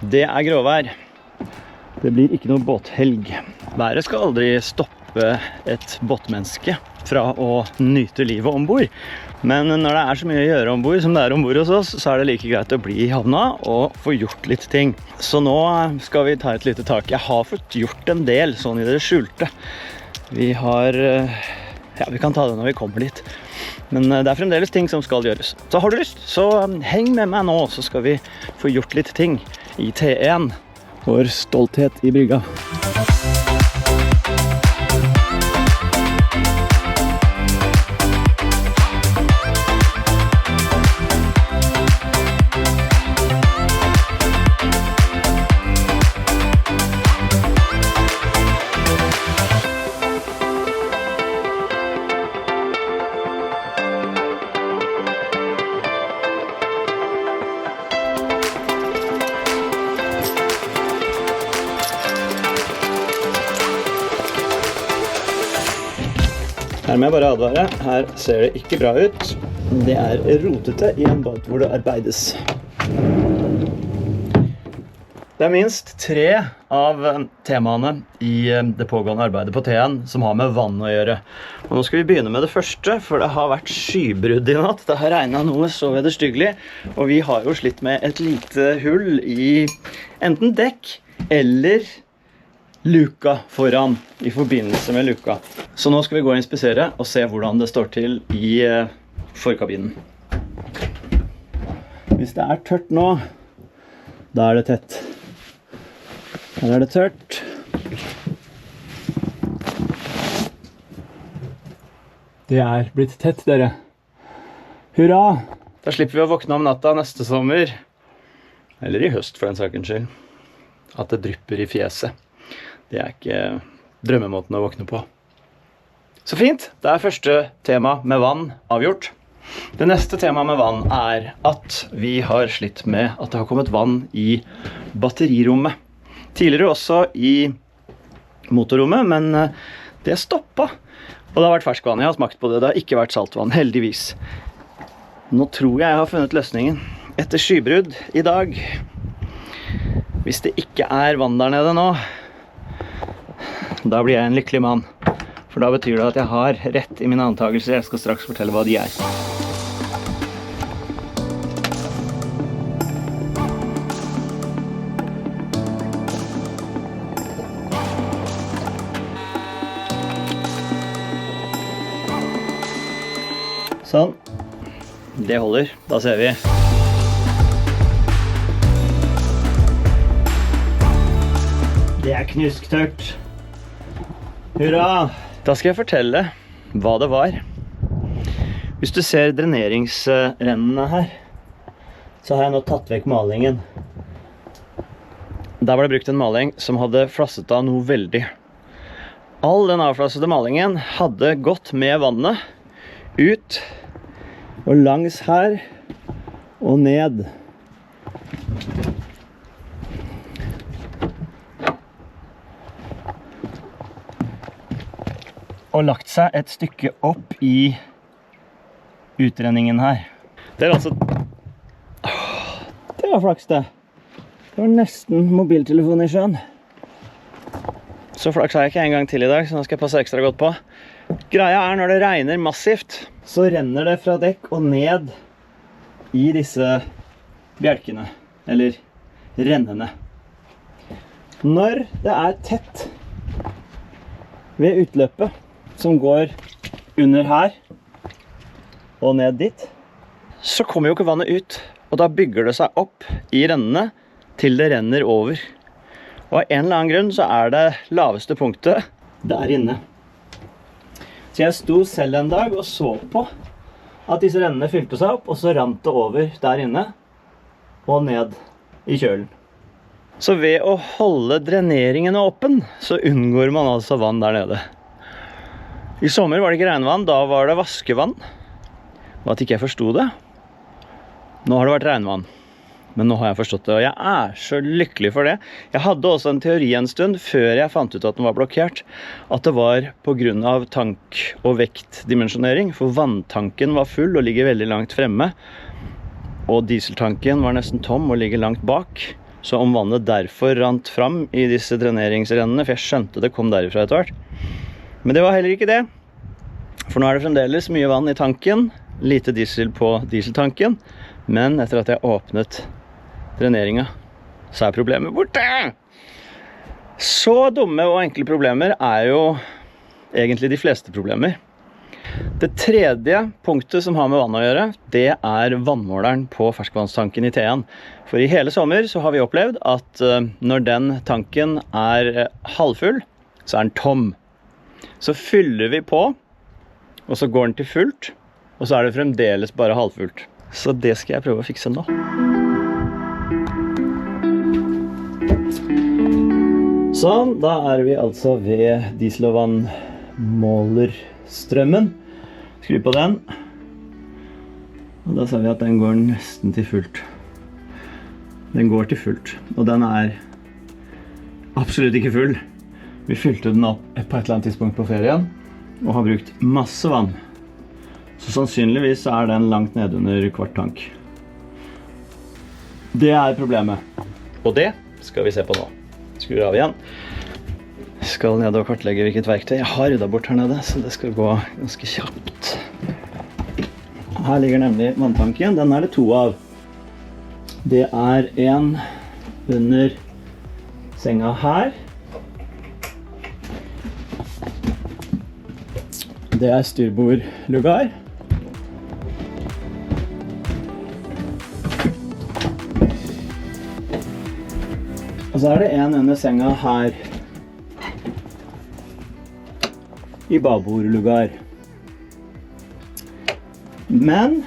Det gråvær. Det blir ikke noe båthelg. Været skal aldri stoppe et båtmenneske fra å nyte livet ombord. Men når det så mye å gjøre ombord som det ombord hos oss, så det like greit å bli i havna og få gjort litt ting. Så nå skal vi ta et lite tak. Jeg har fått gjort en del sånn i det skjulte. Vi kan ta det når vi kommer dit. Men det fremdeles ting som skal gjøres. Så har du lyst, så heng med meg nå, så skal vi få gjort litt ting i T1. Vår stolthet i brygga. Her må jeg bare advare. Her ser det ikke bra ut. Det rotete i en båt hvor det arbeides. Det minst 3 av temaene i det pågående arbeidet på T1 som har med vann å gjøre. Og nå skal vi begynne med det første, for det har vært skybrudd i natt. Det har regnet noe så vederstyggelig, og vi har jo slitt med et lite hull i enten dekk eller luka foran i forbindelse med luka. Så nå skal vi gå og inspisere og se hvordan det står til i forkabinen. Hvis det tørt nå, da det tett. Her det tørt. Det blitt tett, dere. Hurra! Da slipper vi å våkne om natta neste sommer. Eller i høst, for en sakens skyld. At det drypper i fjeset. Det ikke drømmemåten å våkne på. Så fint, det første tema med vann avgjort. Det neste tema med vann at vi har slitt med at det har kommet vann i batterirommet. Tidligere også i motorrommet, men det stoppet. Og det har vært ferskvann, jeg har smakt på det, det har ikke vært saltvann, heldigvis. Nå tror jeg har funnet løsningen. Etter skybrudd i dag, hvis det ikke vann der nede nå, da blir jeg en lykkelig mann. For da betyr det at jeg har rett i mine antagelser. Jeg skal straks fortelle hva de Sånn. Det holder. Da ser vi. Det knusktørt. Hurra! Da skal jeg fortelle hva det var. Hvis du ser dreneringsrennene her, så har jeg nå tatt vekk malingen. Der var det brukt en maling som hadde flasset av noe veldig. All den avflassede malingen hadde gått med vannet ut og langs her og ned. Og lagt seg et stykke opp i utrenningen her. Det altså... Det var flaks det. Det var nesten mobiltelefon i sjøen. Så flaks har jeg ikke en gang til i dag, så nå skal jeg passe ekstra godt på. Greia når det regner massivt, så renner det fra dekk og ned i disse bjelkene, eller rennene. Når det tett ved utløpet, som går under her og ned dit, så kommer jo ikke vannet ut, og da bygger det seg opp i rennene til det renner over. Og av en eller annen grunn så det laveste punktet der inne. Så jeg sto selv en dag og så på at disse rennene fylte seg opp, og så rant det over der inne og ned i kjølen. Så ved å holde dreneringen åpen, så unngår man altså vann der nede. I sommer var det ikke regnvann, da var det vaskevann. Og at ikke jeg forstod det. Nå har det vært regnvann. Men nå har jeg forstått det, og jeg så lykkelig for det. Jeg hadde også en teori en stund, før jeg fant ut at den var blokkert, at det var på grunn av tank- og vektdimensjonering, for vanntanken var full og ligger veldig langt fremme, og dieseltanken var nesten tom og ligger langt bak, Så om vannet derfor rant fram i disse dreneringsrennene, for jeg skjønte det kom derifra etter hvert. Men det var heller ikke det. For nå er det fremdeles mye vann i tanken, lite diesel på dieseltanken, men etter at jeg åpnet dreneringen, så er problemet borte! Så dumme og enkle problemer er jo egentlig de fleste problemer. Det tredje punktet som har med vann å gjøre, det er vannmåleren på ferskvannstanken i Tean. For i hele sommer så har vi opplevd at når den tanken er halvfull, så er den tom. Så fyller vi på, og så går den til fullt, og så er det fremdeles bare halvfullt. Så det skal jeg prøve å fikse nå. Sånn, da er vi altså ved diesel- og vannmålerstrømmen. Skru på den. Og da ser vi at den går nesten til fullt. Den går til fullt, og den er absolutt ikke full. Vi fylte den opp på et eller annet tidspunkt på ferien, og har brukt masse vann. Så sannsynligvis er den langt ned under kvart tank. Det er problemet. Og det skal vi se på nå. Skrur av igjen. Skal ned og kartlegge hvilket verktøy jeg har ryddet bort her nede, så det skal gå ganske kjapt. Her ligger nemlig vanntanken. Den er det 2 av. Det er en under senga her. Det er styrbordlugar. Og så er det en under senga her. I babordlugar. Men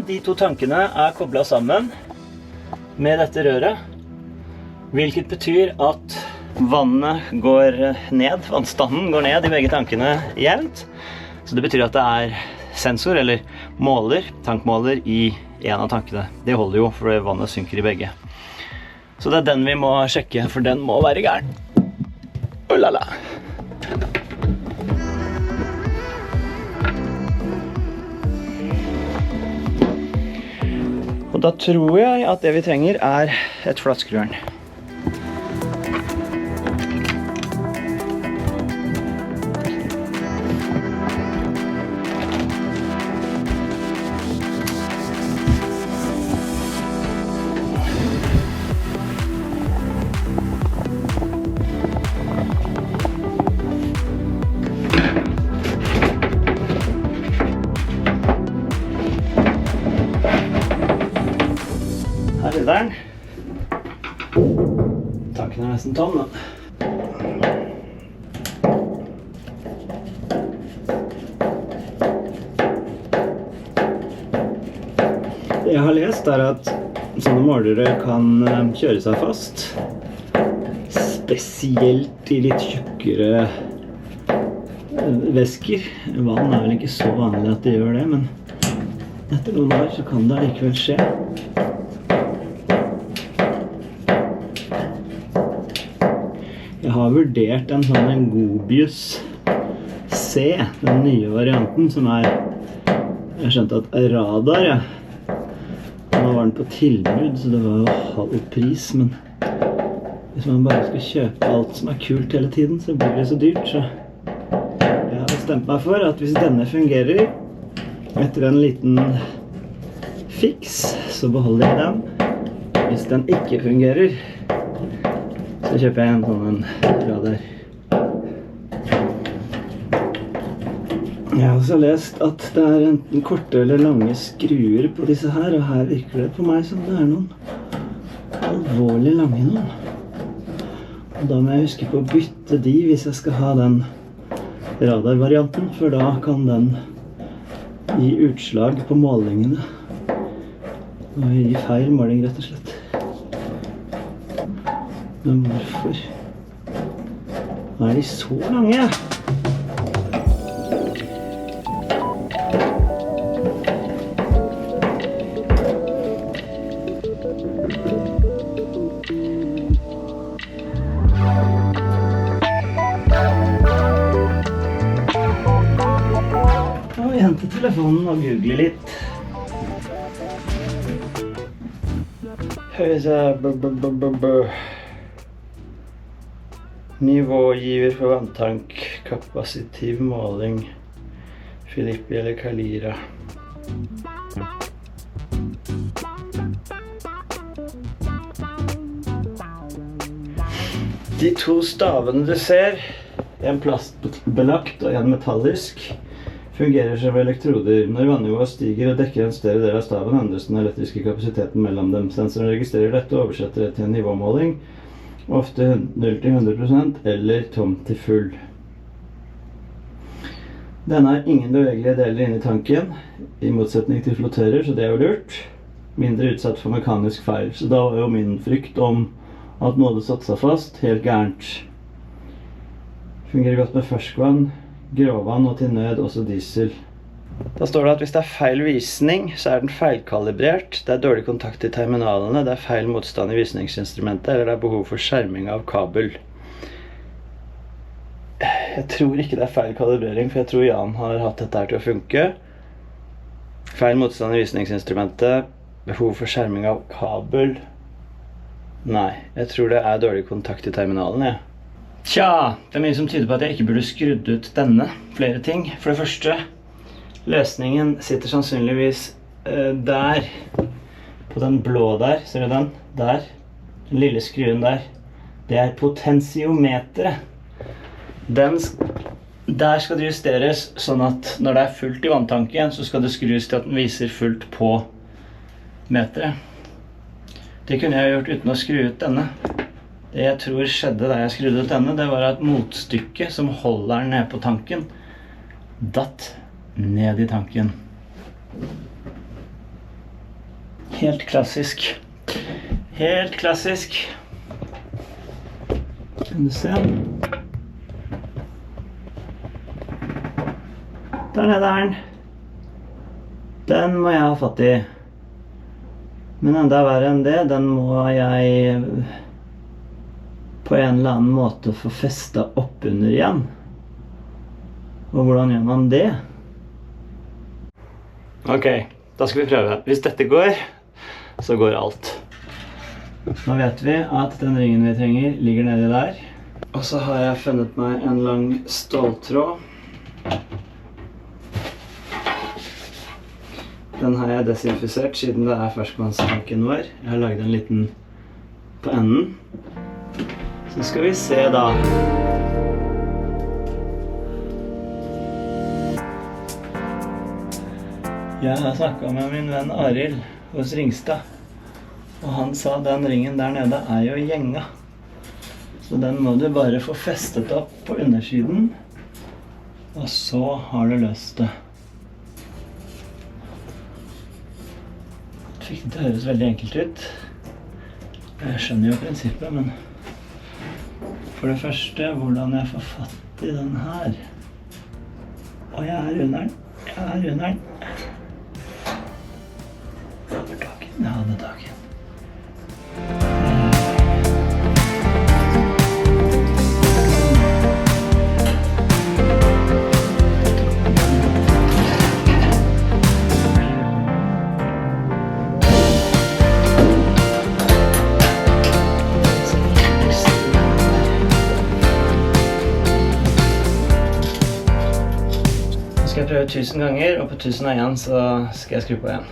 de 2 tankene er koblet sammen med dette røret, hvilket betyr at vannet går ned, vannstanden går ned i begge tankene jevnt. Så det betyr at det er sensor eller måler, tankmåler i en av tankene. Det holder jo, for vannet synker i begge. Så det er den vi må sjekke, for den må være gæren. Ulala! Og da tror jeg at det vi trenger er et flatskrueren. Der. Tanken er nesten tom, da. Det jeg har lest er at sånne målere kan kjøre seg fast, spesielt i litt tjukkere væsker. Vann er vel ikke så vanlig at det gjør det, men etter noen år så kan det likevel skje. Jeg har vurdert en sånn Gobius C, den nye varianten, som er, jeg skjønte at er radar, ja. Nå var den på tilbud, så det var jo halv pris, men hvis man bare skal kjøpe alt som er kult hele tiden, så blir det så dyrt, så jeg har bestemt meg for at hvis denne fungerer, etter en liten fiks, så beholder jeg den. Hvis den ikke fungerer, så kjøper jeg en sånn radar. Jeg har også lest at det er enten korte eller lange skruer på disse her, og her virker det på meg som det er noen alvorlig lange noen. Og da må jeg huske på å bytte de hvis jeg skal ha den radarvarianten, for da kan den gi utslag på målingene. Og gi feil måling, rett og slett. Men hvorfor er de så lange? til telefonen og google litt. Nivågiver for vanntank, kapasitiv måling, Filippi eller Kalira. De to stavene du ser, en plastbelagt og en metallisk, fungerer som elektroder. Når vannnivået stiger og dekker en større del av staven, endres den elektriske kapasiteten mellom dem. Sensoren registrerer dette og oversetter det til en nivåmåling, ofte 0-100% eller tom til full. Denne har ingen bevegelige deler inne i tanken, i motsetning til flottører, så det er jo lurt. Mindre utsatt for mekanisk feil, så da var jo min frykt om at noe hadde satt seg fast, helt gærent. Fungerer godt med ferskvann, gråvann og til nød også diesel. Da står det at hvis det er feil visning, så er den feilkalibrert, det er dårlig kontakt i terminalene, det er feil motstand i visningsinstrumentet, eller det er behov for skjerming av kabel. Jeg tror ikke det er feil kalibrering, for jeg tror Jan har hatt dette her til å funke. Feil motstand i visningsinstrumentet, behov for skjerming av kabel. Nei, jeg tror det er dårlig kontakt i terminalen, ja. Tja, det er mye som tyder på at jeg ikke burde skrudd ut denne. Flere ting. For det første, løsningen sitter sannsynligvis der. På den blå der, ser du den? Der. Den lille skruen der. Det er potentiometeret. Der skal det justeres sånn at når det er fullt i vanntanken, så skal det skrus til at den viser fullt på meteret. Det kunne jeg gjort uten å skru ut denne. Det jeg tror skjedde da jeg skrudde ut denne, det var at motstykket som holder den ned på tanken, datt ned i tanken. Helt klassisk. Helt klassisk. Kan du se? Der nede er den. Den må jeg ha fatt i. Men enda verre enn det, den må jeg på en eller annen måte få festet opp under igjen. Og hvordan gjør man det? Ok, da skal vi prøve. Hvis dette går, så går alt. Nå vet vi at den ringen vi trenger ligger nedi der. Og så har jeg funnet meg en lang ståltråd. Den har jeg desinfisert siden det er ferskvannstanken vår. Jeg har laget en liten på enden. Så skal vi se da. Jeg har snakket med min venn Arild hos Ringstad. Og han sa den ringen der nede er jo gjenga. Så den må du bare få festet opp på undersiden. Og så har du løst det. Fikk det til å høres veldig enkelt ut. Jeg skjønner jo prinsippet, men for det første, hvordan jeg får fatt i den her. Og jeg er under den. Jeg er under den. Over dagen. Ja, det er dagen. Skal jeg prøve 1000 ganger, og på 1001 så skal jeg skru på igjen.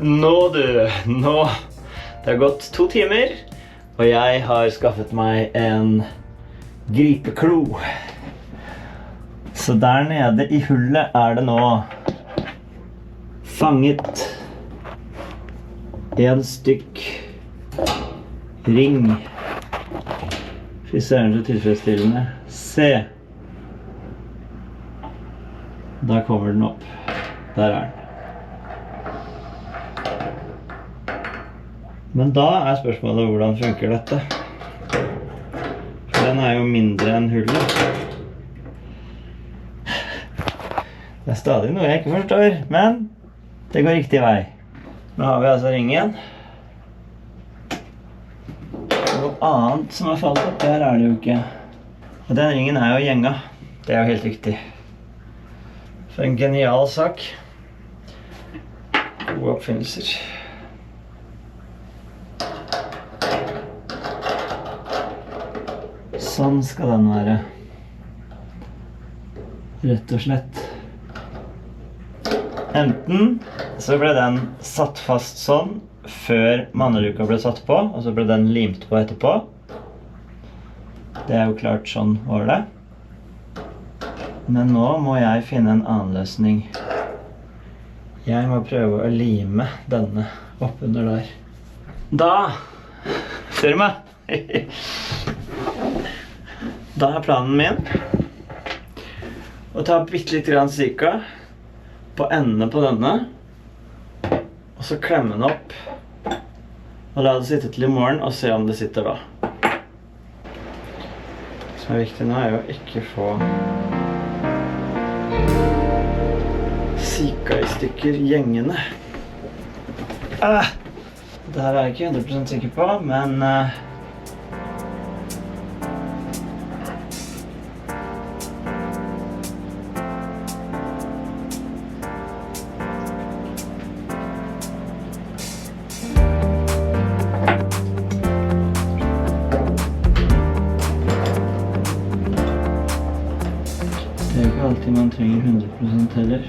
Nå du, nå. Det har gått 2 timer, og jeg har skaffet meg en gripeklo. Så der nede i hullet er det nå fanget en stykk ring. Fy søren så tilfredsstillende. Se! Da kommer den opp. Der er den. Men da er spørsmålet hvordan funker dette? For den er jo mindre enn hullet. Det er stadig noe jeg ikke forstår, men det går riktig vei. Nå har vi altså ringen. Noe annet som har falt opp, der er det jo ikke. Og den ringen er jo gjenga. Det er jo helt riktig. For en genial sak. Gode oppfinnelser. Sånn skal den være. Rett og slett. Enten så ble den satt fast sånn før manneluka ble satt på, og så ble den limt på etterpå. Det er jo klart, sånn var det. Men nå må jeg finne en annen løsning. Jeg må prøve å lime denne opp under der. Da! Ser du meg? Da er planen min å ta bitte litt grann Sika på endene på denne, og så klemme den opp, og la det sitte til i morgen, og se om det sitter da. Det som er viktig nå er jo å ikke få Sika i stykker gjengene. Det her er jeg ikke 100% sikker på, men det er jo ikke alltid man trenger 100% heller.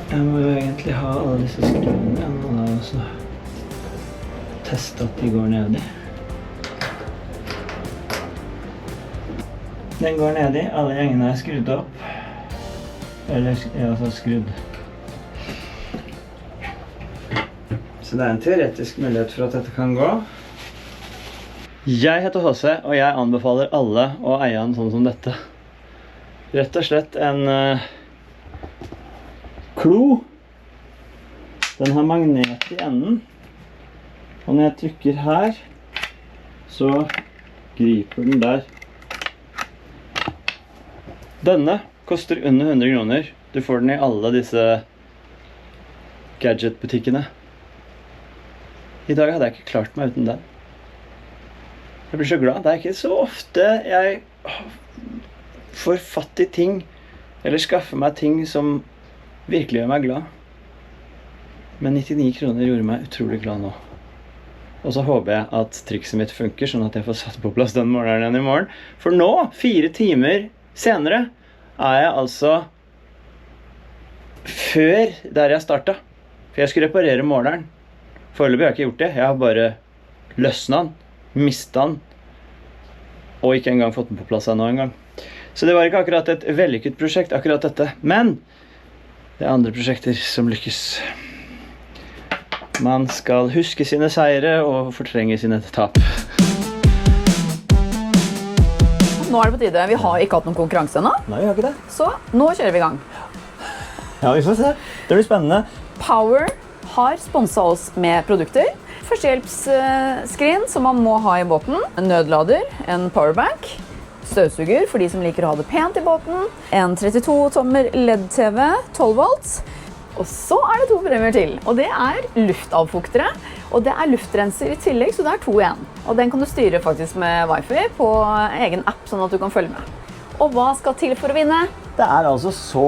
Jeg må jo egentlig ha alle disse skruvene igjen, og da også teste at de går ned i. Den går ned i, alle gjengene er skrudd opp. Eller, altså skrudd. Så det er en teoretisk mulighet for at dette kan gå. Jeg heter HC, og jeg anbefaler alle å eie en sånn som dette. Rett og slett en klo. Den har magnet i enden. Og når jeg trykker her, så griper den der. Denne koster under 100 kroner. Du får den i alle disse gadget-butikkene. I dag hadde jeg ikke klart meg uten den. Jeg blir så glad. Det er ikke så ofte jeg får fatt i ting, eller skaffer meg ting som virkelig gjør meg glad. Men 99 kroner gjorde meg utrolig glad nå. Og så håper jeg at trikset mitt funker, sånn at jeg får satt på plass den måleren igjen i morgen. For nå, 4 timer senere, er jeg altså før der jeg startet. For jeg skulle reparere måleren. Foreløpig har jeg ikke gjort det. Jeg har bare løsnet den, mistet den, og ikke engang fått den på plass ennå en gang. Så det var ikke akkurat et vellykket prosjekt, akkurat dette. Men det er andre prosjekter som lykkes. Man skal huske sine seire og fortrenge sine tap. Nå er det på tide. Vi har ikke hatt noen konkurranse ennå. Nei, vi har ikke det. Så nå kjører vi i gang. Ja, vi får se. Det blir spennende. Power har sponset oss med produkter. Førstehjelpsskrin som man må ha i båten. En nødlader, en powerbank, støvsuger for de som liker å ha det pent i båten, en 32-tommer LED-TV, 12 volts, og så er det 2 premier til. Og det er luftavfuktere, og det er luftrenser i tillegg, så det er 2 igjen. Og den kan du styre faktisk med Wi-Fi på egen app, sånn at du kan følge med. Og hva skal til for å vinne? Det er altså så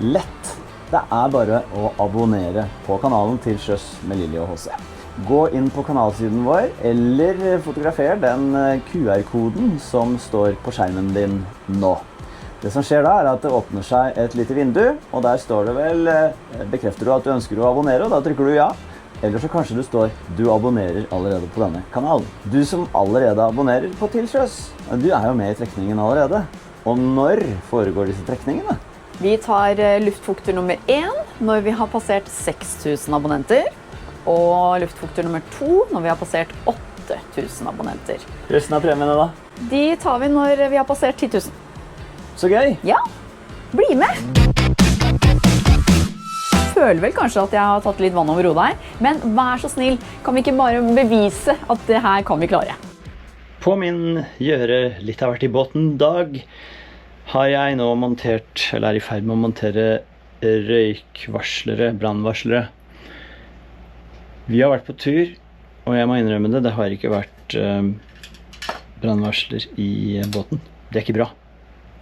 lett. Det er bare å abonnere på kanalen Til sjøs med Lilly og HC. Gå inn på kanalsiden vår, eller fotografer den QR-koden som står på skjermen din nå. Det som skjer da er at det åpner seg et lite vindu, og der står det vel, bekrefter du at du ønsker å abonnere, og da trykker du ja. Eller så kanskje det står, du abonnerer allerede på denne kanalen. Du som allerede abonnerer på Til sjøs, du er jo med i trekningen allerede. Og når foregår disse trekningene? Vi tar luftfukter nummer 1 når vi har passert 6000 abonnenter, og luftfukter nummer 2 når vi har passert 8000 abonnenter. Resten av premiene da? De tar vi når vi har passert 10 000. Så gøy! Ja, bli med! Føler vel kanskje at jeg har tatt litt vann over hodet her, men vær så snill, kan vi ikke bare bevise at det her kan vi klare? På min gjøre litt av hvert i båten dag har jeg nå montert, eller er i ferd med å montere røykvarslere, brannvarslere. Vi har vært på tur Og jeg må innrømme det, det har ikke vært brannvarsler i båten. Det er ikke bra.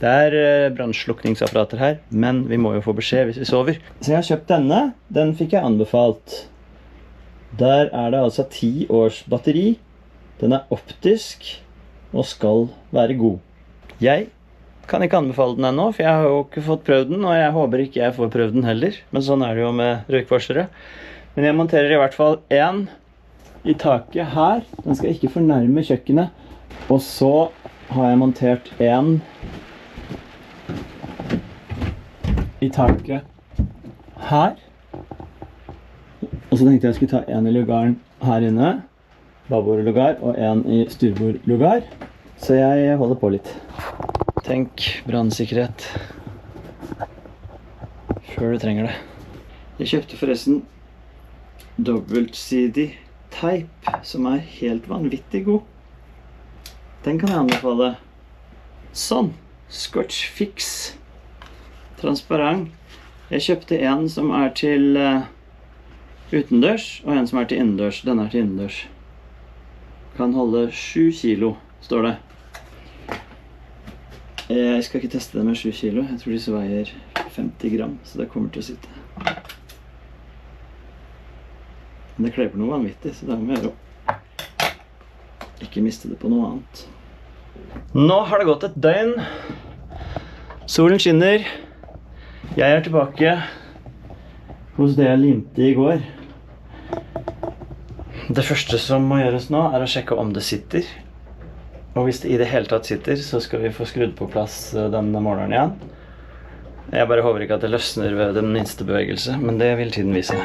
Det er brannslukningsapparater her, men vi må jo få beskjed hvis vi sover. Så jeg har kjøpt denne. Den fikk jeg anbefalt. Der er det altså 10 års batteri. Den er optisk og skal være god. Jeg kan ikke anbefale den ennå, for jeg har jo ikke fått prøvd den, og jeg håper ikke jeg får prøvd den heller. Men sånn er det jo med røykvarslere. Men jeg monterer i hvert fall en i taket her. Den skal ikke fornærme kjøkkenet. Og så har jeg montert en i taket her. Og så tenkte jeg skulle ta en i lugaren her inne, babordlugar, og en i styrbordlugar. Så jeg holder på litt. Tenk brannsikkerhet før du trenger det. Jeg kjøpte forresten dobbeltsidig teip, som er helt vanvittig god. Den kan jeg anbefale. Sånn, Scotch Fix. Transparent. Jeg kjøpte en som er til utendørs, og en som er til innendørs. Den er til innendørs. Kan holde 7 kilo, står det. Jeg skal ikke teste det med 7 kilo. Jeg tror disse veier 50 gram, så det kommer til å sitte. Men det kleber noe vanvittig, så det må jeg gjøre å ikke miste det på noe annet. Nå har det gått et døgn. Solen skinner. Jeg er tilbake hos det jeg limte i går. Det første som må gjøres nå er å sjekke om det sitter. Og hvis det i det hele tatt sitter, så skal vi få skrudd på plass denne måleren igjen. Jeg bare håper ikke at det løsner ved den minste bevegelse, men det vil tiden vise.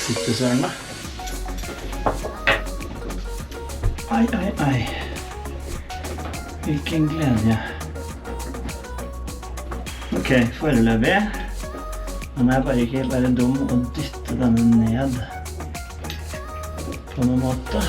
Sitter søren da. Ai, ai, ai. Hvilken glede. Ok, foreløpig. Men jeg bare ikke være dum og dytte denne ned på noen måte.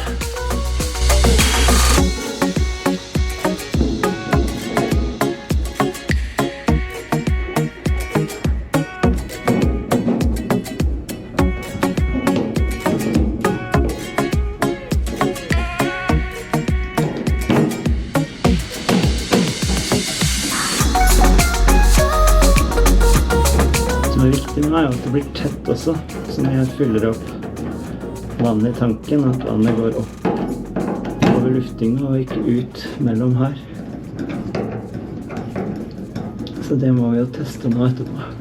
Det viktige nå er jo at det blir tett også, så når jeg fyller opp vannet i tanken, at vannet går opp over luftingen og ikke ut mellom her. Så det må vi jo teste nå etterpå.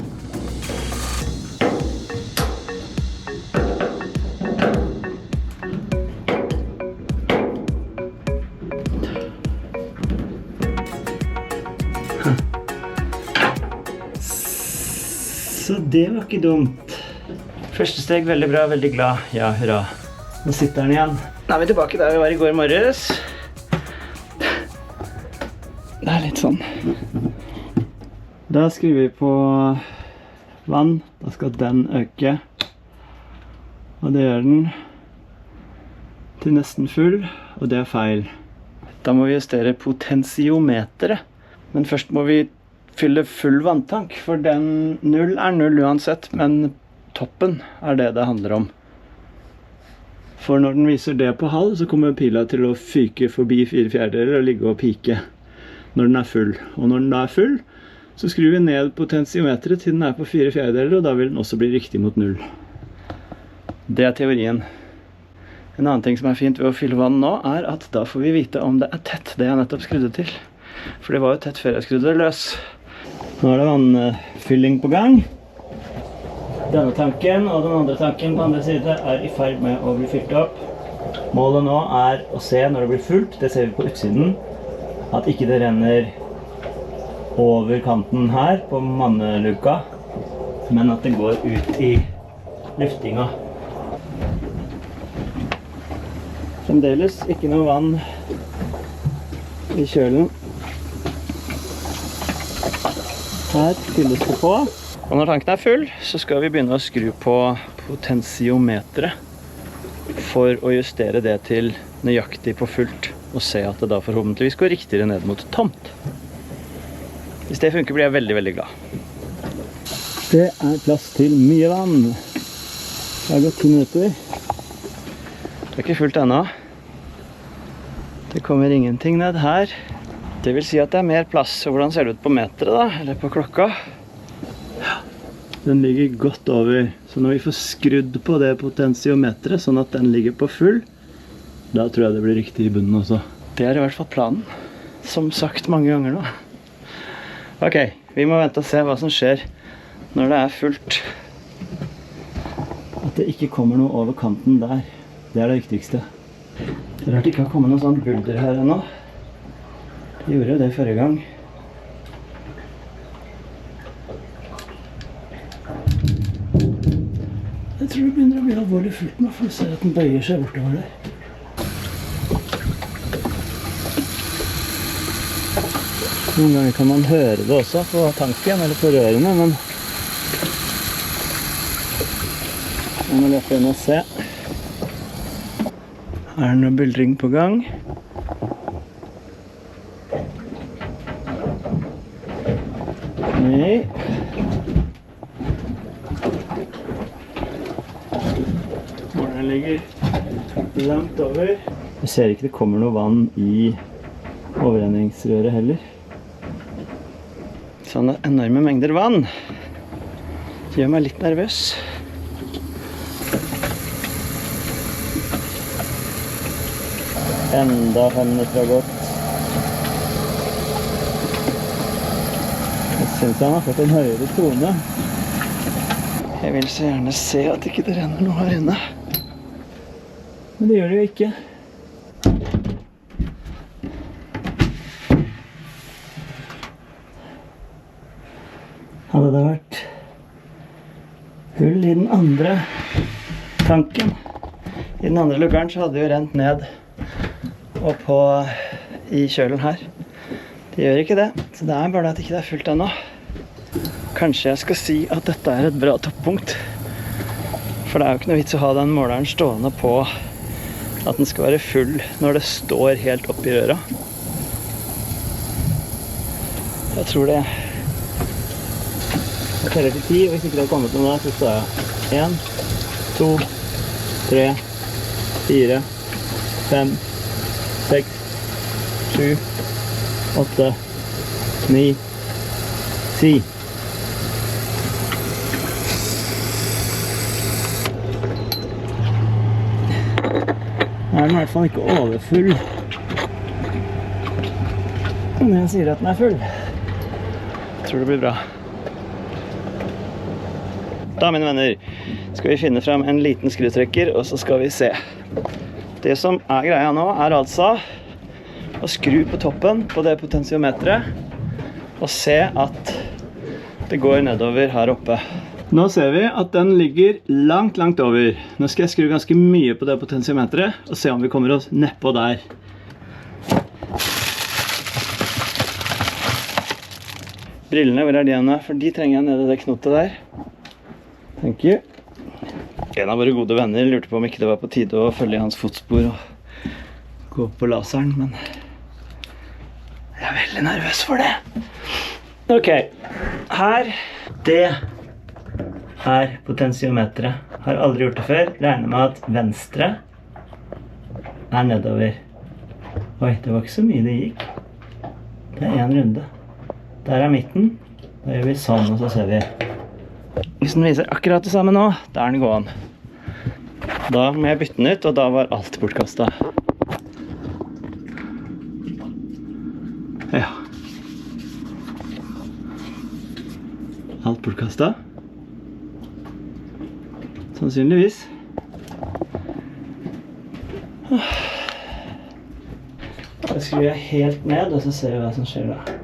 Så det var ikke dumt. Første steg, veldig bra, veldig glad. Ja, hurra. Nå sitter den igjen. Nå er vi tilbake der vi var i går morges. Det er litt sånn. Da skrur vi på vann. Da skal den øke. Og det gjør den til nesten full, og det er feil. Da må vi justere potentiometeret. Men først må vi fylle full vanntank, for den 0 er 0 uansett, men toppen er det det handler om. For når den viser det på halv, så kommer pila til å fyke forbi 4/4 og ligge og pike når den er full. Og når den da er full, så skrur vi ned potentiometeret til den er på 4/4, og da vil den også bli riktig mot 0. Det er teorien. En annen ting som er fint ved å fylle vann nå, er at da får vi vite om det er tett, det jeg nettopp skrudde til. For det var jo tett før jeg skrudde det løs. Nå er det vannfylling på gang. Denne tanken og den andre tanken på andre side er i ferd med å bli fylt opp. Målet nå er å se når det blir fullt, det ser vi på utsiden, at ikke det renner over kanten her på manneluka, men at det går ut i luftinga. Fremdeles ikke noe vann i kjølen. Her fylles det på. Og når tanken er full, så skal vi begynne å skru på potentiometeret for å justere det til nøyaktig på fullt, og se at det da forhåpentligvis går riktigere ned mot tomt. Hvis det funker, blir jeg veldig, veldig glad. Det er plass til mye vann. Det har gått 10 minutter. Det er ikke fullt ennå. Det kommer ingenting ned her. Det vil si at det er mer plass. Og hvordan ser det ut på meteret da? Eller på klokka? Ja, den ligger godt over. Så når vi får skrudd på det potentiometeret, sånn at den ligger på full, da tror jeg det blir riktig i bunnen også. Det er i hvert fall planen. Som sagt mange ganger nå. Ok, vi må vente og se hva som skjer når det er fullt. At det ikke kommer noe over kanten der, det er det viktigste. Det er rart det ikke har kommet noe sånn bulder her ennå. De gjorde jo det forrige gang. Jeg tror det begynner å bli alvorlig fullt nå, for du ser at den bøyer seg bortover der. Noen ganger kan man høre det også på tanken eller på rørene, men jeg må løpe inn og se. Er det noe buldring på gang? Nei. Den ligger langt over. Jeg ser ikke det kommer noe vann i overrenningsrøret heller. Sånne enorme mengder vann gjør meg litt nervøs. Enda 5 minutter har gått. Jeg synes han har fått en høyere tone. Jeg vil så gjerne se at ikke det renner noe her inne. Men det gjør det jo ikke. Hadde det vært hull i den andre tanken, i den andre lukkeren, så hadde det jo rent ned og på i kjølen her. Det gjør ikke det, så det er bare at ikke det er fullt ennå. Kanskje jeg skal si at dette er et bra toppunkt. For det er jo ikke noe vits å ha den måleren stående på at den skal være full når det står helt opp i røra. Jeg tror det. Jeg teller til 10, og hvis ikke det har kommet noe der, så står jeg 1, 2, 3, 4, 5, 6, 7, 8, 9, 10. Nå er den i hvert fall ikke overfull. Men jeg sier at den er full. Jeg tror det blir bra. Da, mine venner, skal vi finne frem en liten skrutrekker, og så skal vi se. Det som er greia nå er altså å skru på toppen på det potentiometeret og se at det går nedover her oppe. Nå ser vi at den ligger langt, langt over. Nå skal jeg skru ganske mye på det potentiometeret og se om vi kommer oss nedpå der. Brillene, hvor er de igjen? For de trenger jeg nede i det knotet der. Thank you. En av våre gode venner lurte på om ikke det var på tide å følge hans fotspor og gå på laseren, men jeg er veldig nervøs for det. Ok, her, det er potentiometeret. Har aldri gjort det før. Regner med at venstre er nedover. Oi, det var ikke så mye det gikk. Det er en runde. Der er midten. Da gjør vi sånn, og så ser vi. Hvis den viser akkurat det samme nå, da er den gåen. Da må jeg bytte den ut, og da var alt bortkastet. Ja. Alt bortkastet. Sannsynligvis. Da skrur jeg helt ned, og så ser vi hva som skjer da.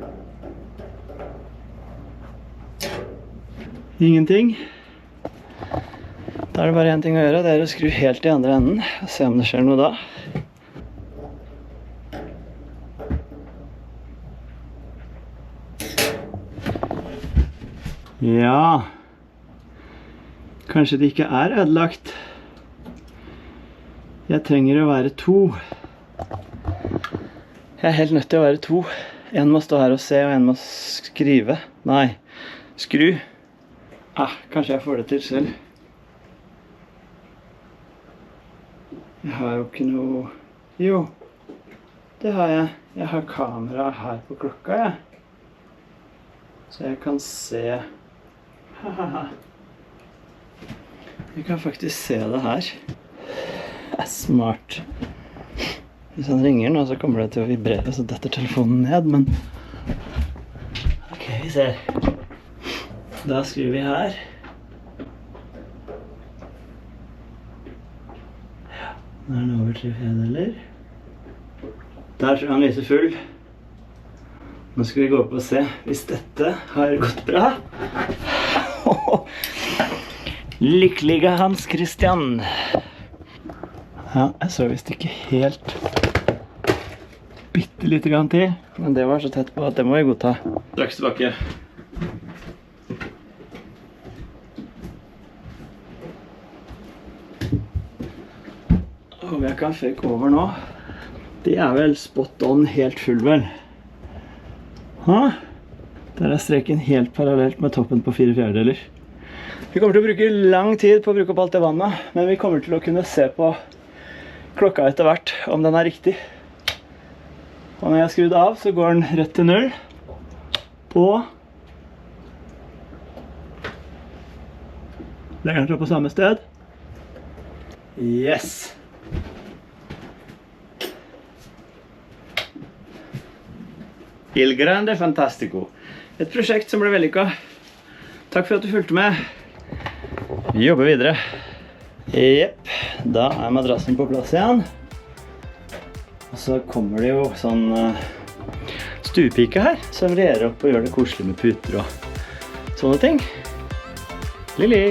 Ingenting. Da er det bare en ting å gjøre, det er å skru helt i andre enden og se om det skjer noe da. Ja, kanskje det ikke er ødelagt. Jeg trenger å være 2. Jeg er helt nødt til å være 2. En må stå her og se, og en må skrive. Nei, skru. Kanskje jeg får det til selv. Jeg har jo ikke noe... Jo, det har jeg. Jeg har kamera her på klokka, jeg. Så jeg kan se... Jeg kan faktisk se det her. Det er smart. Hvis han ringer nå, så kommer det til å vibrere, så detter telefonen ned, men... Ok, vi ser. Da skriver vi her. Ja, nå er den over 3/4. Der tror jeg han viser full. Nå skal vi gå opp og se. Hvis dette har gått bra. Lykkeliga Hans Christian. Ja, jeg så visst ikke helt bitte lite grann til. Men det var så tett på at det må vi godta. Straks tilbake. Håper jeg kan fake over nå. De er vel spot on helt full vel. Der er streken helt parallelt med toppen på 4/4. Vi kommer til å bruke lang tid på å bruke opp alt det vannet, men vi kommer til å kunne se på klokka etter hvert om den er riktig. Og når jeg har skrudd av, så går den rett til 0. Og legger den på samme sted. Yes! Il Grande Fantastico. Et prosjekt som ble vellykket. Takk for at du fulgte med. Vi jobber videre. Jepp, da er madrassen på plass igjen. Og så kommer det jo sånn stuepike her, som reer opp og gjør det koselig med puter og sånne ting. Lili!